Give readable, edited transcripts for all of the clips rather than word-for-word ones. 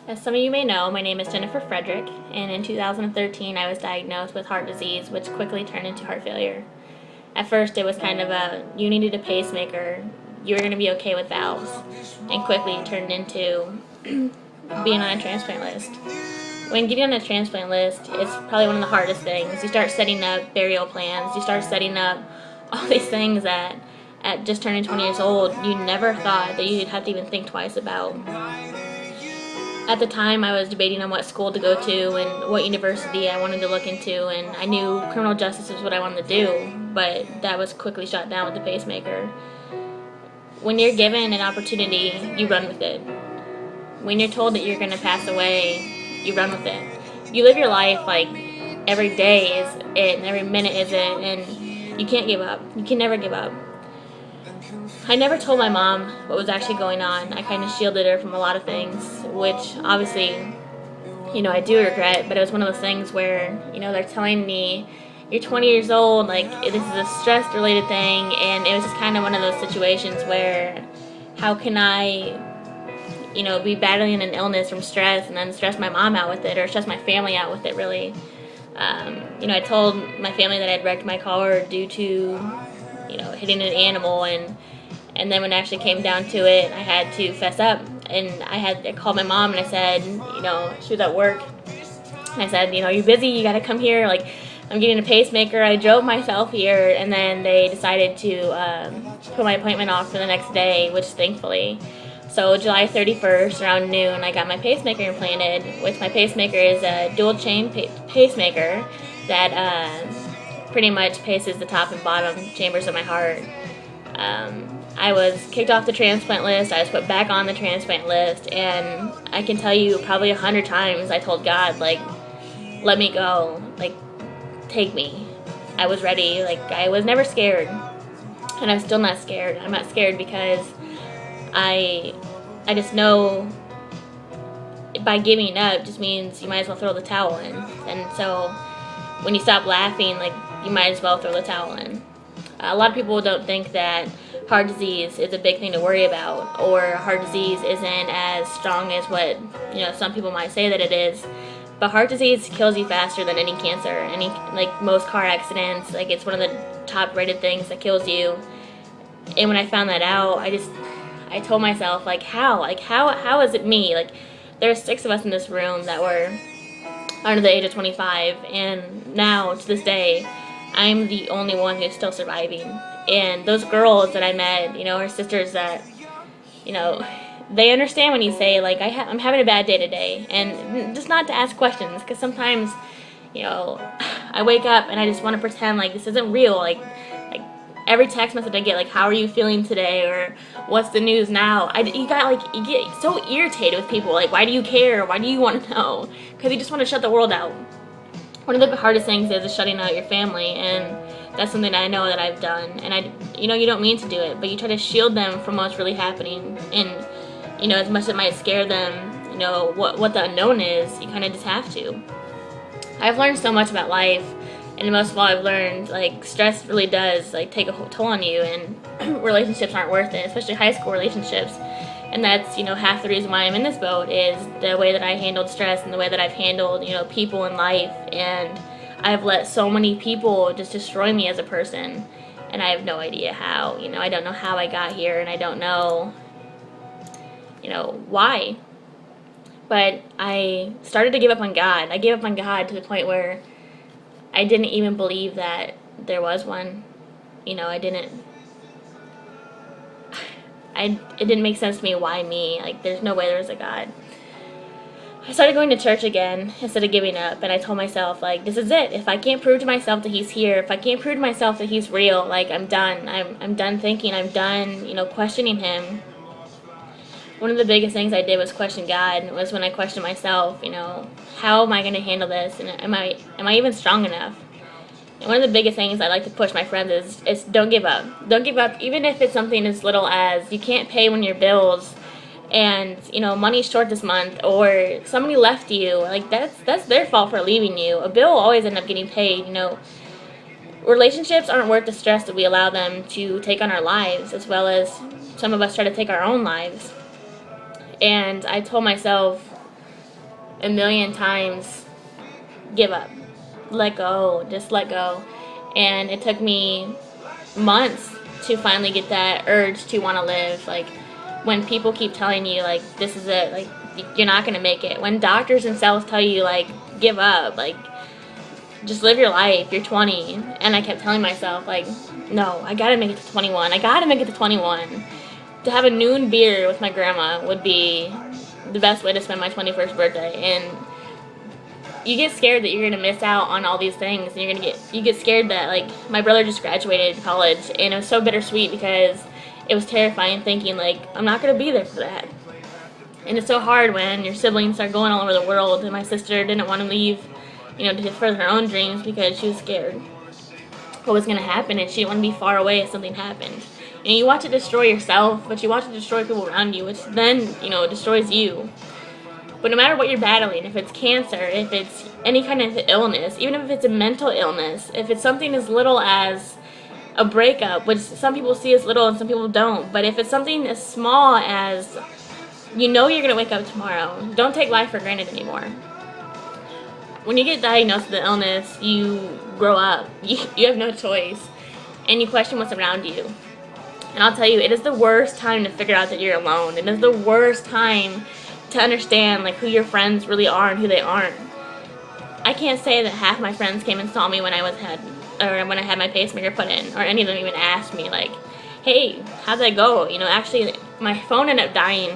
As some of you may know, my name is Jennifer Frederick, and in 2013 I was diagnosed with heart disease, which quickly turned into heart failure. At first, it was kind of you needed a pacemaker, you were going to be okay with valves, and quickly turned into being on a transplant list. When getting on a transplant list, it's probably one of the hardest things. You start setting up burial plans, you start setting up all these things that at just turning 20 years old, you never thought that you'd have to even think twice about. At the time, I was debating on what school to go to and what university I wanted to look into, and I knew criminal justice was what I wanted to do, but that was quickly shot down with the pacemaker. When you're given an opportunity, you run with it. When you're told that you're going to pass away, you run with it. You live your life like every day is it and every minute is it, and you can't give up. You can never give up. I never told my mom what was actually going on. I kind of shielded her from a lot of things, which obviously, I do regret, but it was one of those things where, they're telling me, you're 20 years old, like, this is a stress-related thing, and it was just kind of one of those situations where, how can I, be battling an illness from stress and then stress my mom out with it, or stress my family out with it, really. I told my family that I'd wrecked my car due to, hitting an animal, and then when it actually came down to it, I had to fess up, and I called my mom, and I said, she was at work, and I said, are you busy? You got to come here, like, I'm getting a pacemaker. I drove myself here, and then they decided to put my appointment off for the next day, which thankfully. So July 31st, around noon, I got my pacemaker implanted, which my pacemaker is a dual chain pacemaker that pretty much paces the top and bottom chambers of my heart. I was kicked off the transplant list. I was put back on the transplant list, and I can tell you probably 100 times I told God, like, let me go, like, take me. I was ready. Like, I was never scared, and I'm still not scared. I'm not scared because I just know by giving up just means you might as well throw the towel in. And so when you stop laughing, like, you might as well throw the towel in. A lot of people don't think that heart disease is a big thing to worry about, or heart disease isn't as strong as what, some people might say that it is. But heart disease kills you faster than any cancer, like most car accidents. Like, it's one of the top rated things that kills you. And when I found that out, I told myself, like, how is it me? Like, there's 6 of us in this room that were under the age of 25, and now to this day, I'm the only one who's still surviving. And those girls that I met, are sisters that, they understand when you say, like, I'm having a bad day today, and just not to ask questions, because sometimes, I wake up and I just want to pretend like this isn't real, like every text message I get, like, how are you feeling today, or what's the news now? You get so irritated with people, like, why do you care? Why do you want to know? Because you just want to shut the world out. One of the hardest things is shutting out your family, and that's something I know that I've done. And you don't mean to do it, but you try to shield them from what's really happening. And, as much as it might scare them, what the unknown is, you kind of just have to. I've learned so much about life, and most of all, I've learned, like, stress really does, like, take a toll on you, and relationships aren't worth it, especially high school relationships. And that's, half the reason why I'm in this boat is the way that I handled stress and the way that I've handled, people in life. And I've let so many people just destroy me as a person. And I have no idea how. I don't know how I got here, and I don't know, why. But I started to give up on God. I gave up on God to the point where I didn't even believe that there was one. It didn't make sense to me, why me? Like, there's no way there was a God. I started going to church again instead of giving up, and I told myself, like, this is it. If I can't prove to myself that He's here, if I can't prove to myself that He's real, like, I'm done. I'm done thinking. I'm done, questioning Him. One of the biggest things I did was question God. It was when I questioned myself, how am I going to handle this, and am I even strong enough? And one of the biggest things I like to push my friends is don't give up. Don't give up, even if it's something as little as you can't pay one of your bills, and money's short this month, or somebody left you. Like, that's their fault for leaving you. A bill will always end up getting paid. Relationships aren't worth the stress that we allow them to take on our lives, as well as some of us try to take our own lives. And I told myself, a million times, give up, let go, just let go. And it took me months to finally get that urge to want to live. Like, when people keep telling you, like, this is it, like, you're not going to make it. When doctors themselves tell you, like, give up, like, just live your life, you're 20. And I kept telling myself, like, no, I got to make it to 21. I got to make it to 21. To have a noon beer with my grandma would be the best way to spend my 21st birthday. And you get scared that you're going to miss out on all these things. And you get scared that, like, my brother just graduated college. And it was so bittersweet because it was terrifying thinking, like, I'm not going to be there for that. And it's so hard when your siblings are going all over the world. And my sister didn't want to leave, to further her own dreams because she was scared what was going to happen. And she didn't want to be far away if something happened. And you watch it destroy yourself, but you watch it destroy people around you, which then, destroys you. But no matter what you're battling, if it's cancer, if it's any kind of illness, even if it's a mental illness, if it's something as little as a breakup, which some people see as little and some people don't, but if it's something as small as, you're going to wake up tomorrow, don't take life for granted anymore. When you get diagnosed with an illness, you grow up. You have no choice. And you question what's around you. And I'll tell you, it is the worst time to figure out that you're alone. It is the worst time to understand, like, who your friends really are and who they aren't. I can't say that half my friends came and saw me when I had my pacemaker put in, or any of them even asked me, like, hey, how'd that go? Actually, my phone ended up dying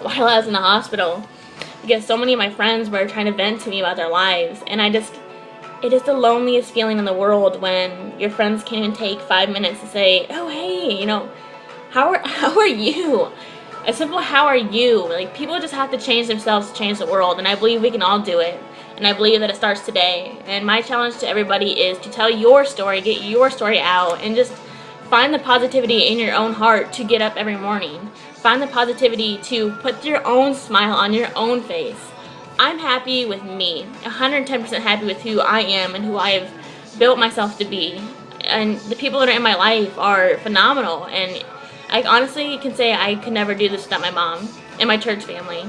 while I was in the hospital because so many of my friends were trying to vent to me about their lives. And it is the loneliest feeling in the world when your friends can't even take 5 minutes to say, oh, hey, how are you? A simple how are you? Like, people just have to change themselves to change the world, and I believe we can all do it. And I believe that it starts today. And my challenge to everybody is to tell your story, get your story out, and just find the positivity in your own heart to get up every morning. Find the positivity to put your own smile on your own face. I'm happy with me, 110% happy with who I am and who I have built myself to be. And the people that are in my life are phenomenal. And I honestly can say I could never do this without my mom and my church family.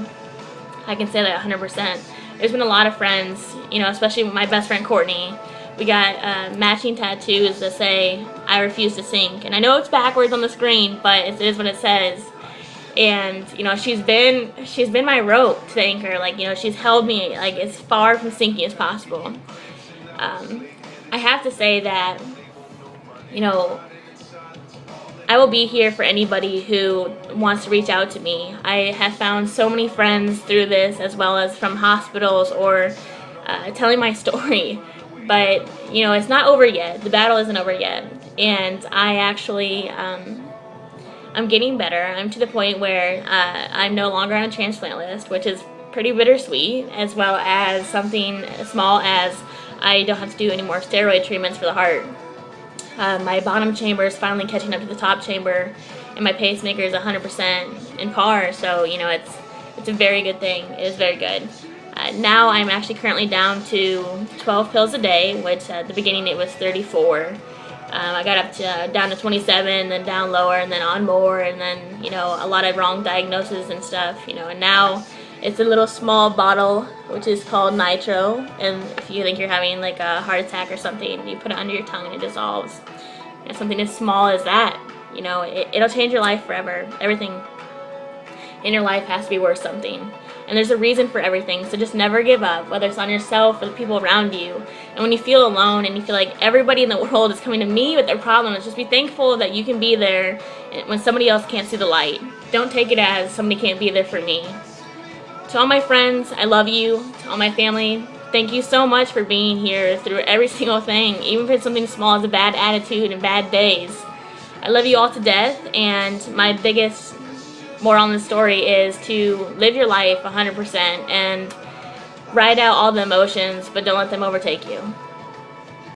I can say that 100%. There's been a lot of friends, especially my best friend Courtney. We got matching tattoos that say, I refuse to sink. And I know it's backwards on the screen, but it is what it says. And, she's been my rope to the anchor. Like, she's held me, like, as far from sinking as possible. I have to say that, I will be here for anybody who wants to reach out to me. I have found so many friends through this, as well as from hospitals or telling my story. But, it's not over yet. The battle isn't over yet. And I actually, I'm getting better. I'm to the point where I'm no longer on a transplant list, which is pretty bittersweet, as well as something as small as I don't have to do any more steroid treatments for the heart. My bottom chamber is finally catching up to the top chamber, and my pacemaker is 100% in par, so, it's a very good thing. It is very good. Now I'm actually currently down to 12 pills a day, which at the beginning it was 34. I got up to down to 27, then down lower, and then on more, and then, a lot of wrong diagnoses and stuff, and now it's a little small bottle, which is called Nitro, and if you think you're having, like, a heart attack or something, you put it under your tongue and it dissolves. And something as small as that, it'll change your life forever. Everything in your life has to be worth something. And there's a reason for everything, so just never give up, whether it's on yourself or the people around you. And when you feel alone and you feel like everybody in the world is coming to me with their problems, just be thankful that you can be there when somebody else can't see the light. Don't take it as somebody can't be there for me. To all my friends, I love you. To all my family, thank you so much for being here through every single thing, even if it's something small as a bad attitude and bad days. I love you all to death, and my biggest moral in the story is to live your life 100% and ride out all the emotions, but don't let them overtake you.